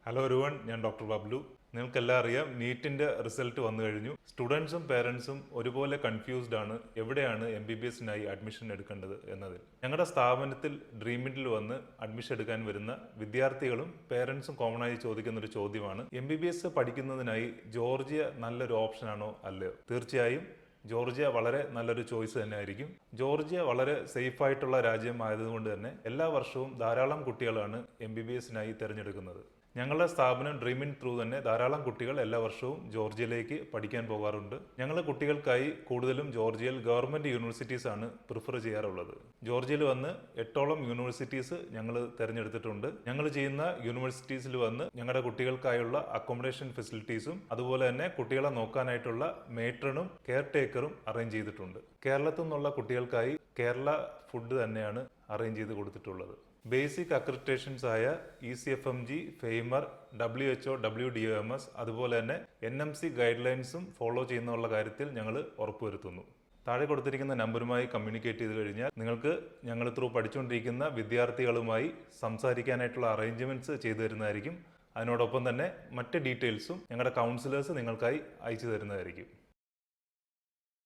Hello ഒരുവൺ, ഞാൻ doctor Bablu. നിങ്ങൾക്കെല്ലാം അറിയാം, നീറ്റിന്റെ റിസൾട്ട് വന്നു കഴിഞ്ഞു. സ്റ്റുഡൻസും പേരൻസും ഒരുപോലെ കൺഫ്യൂസ്ഡ് ആണ് എവിടെയാണ് MBBSനായി അഡ്മിഷൻ എടുക്കേണ്ടത് എന്നതിൽ. ഞങ്ങളുടെ സ്ഥാപനത്തിൽ ഡ്രീമിഡിൽ വന്ന് അഡ്മിഷൻ എടുക്കാൻ വരുന്ന വിദ്യാർത്ഥികളും പേരൻസും കോമൺ ആയി ചോദിക്കുന്ന ഒരു ചോദ്യമാണ്, MBBS പഠിക്കുന്നതിനായി ജോർജിയ നല്ലൊരു ഓപ്ഷനാണോ അല്ലയോ? തീർച്ചയായും ജോർജിയ വളരെ നല്ലൊരു ചോയ്സ് തന്നെ ആയിരിക്കും. ജോർജിയ വളരെ സേഫ് ആയിട്ടുള്ള രാജ്യം ആയതുകൊണ്ട് തന്നെ എല്ലാ വർഷവും ധാരാളം കുട്ടികളാണ് MBBSനായി തിരഞ്ഞെടുക്കുന്നത്. ഞങ്ങളുടെ സ്ഥാപനം ഡ്രീമിൻ ത്രൂ തന്നെ ധാരാളം കുട്ടികൾ എല്ലാ വർഷവും ജോർജിയയിലേക്ക് പഠിക്കാൻ പോകാറുണ്ട്. ഞങ്ങൾ കുട്ടികൾക്കായി കൂടുതലും ജോർജിയയിൽ ഗവൺമെന്റ് യൂണിവേഴ്സിറ്റീസ് ആണ് പ്രിഫർ ചെയ്യാറുള്ളത്. ജോർജിയയിൽ വന്ന് 8ഓളം യൂണിവേഴ്സിറ്റീസ് ഞങ്ങൾ തിരഞ്ഞെടുത്തിട്ടുണ്ട്. ഞങ്ങൾ ചെയ്യുന്ന യൂണിവേഴ്സിറ്റീസിൽ വന്ന് ഞങ്ങളുടെ കുട്ടികൾക്കായുള്ള അക്കോമഡേഷൻ ഫെസിലിറ്റീസും അതുപോലെ തന്നെ കുട്ടികളെ നോക്കാനായിട്ടുള്ള മേട്രണും കെയർ ടേക്കറും അറേഞ്ച് ചെയ്തിട്ടുണ്ട്. കേരളത്തിൽ നിന്നുള്ള കുട്ടികൾക്കായി കേരള ഫുഡ് തന്നെയാണ് അറേഞ്ച് ചെയ്ത് കൊടുത്തിട്ടുള്ളത്. ബേസിക് അക്രഡിറ്റേഷൻസ് ആയ ECFMG, ഫെയ്മർ, WHO, WDOMS അതുപോലെ തന്നെ NMC ഗൈഡ് ലൈൻസും ഫോളോ ചെയ്യുന്നുള്ള കാര്യത്തിൽ ഞങ്ങൾ ഉറപ്പുവരുത്തുന്നു. താഴെ കൊടുത്തിരിക്കുന്ന നമ്പറുമായി കമ്മ്യൂണിക്കേറ്റ് ചെയ്ത് കഴിഞ്ഞാൽ നിങ്ങൾക്ക് ഞങ്ങൾ ത്രൂ പഠിച്ചുകൊണ്ടിരിക്കുന്ന വിദ്യാർത്ഥികളുമായി സംസാരിക്കാനായിട്ടുള്ള അറേഞ്ച്മെന്റ്സ് ചെയ്തു തരുന്നതായിരിക്കും. അതിനോടൊപ്പം തന്നെ മറ്റ് ഡീറ്റെയിൽസും ഞങ്ങളുടെ കൗൺസിലേഴ്സ് നിങ്ങൾക്കായി അയച്ചു തരുന്നതായിരിക്കും.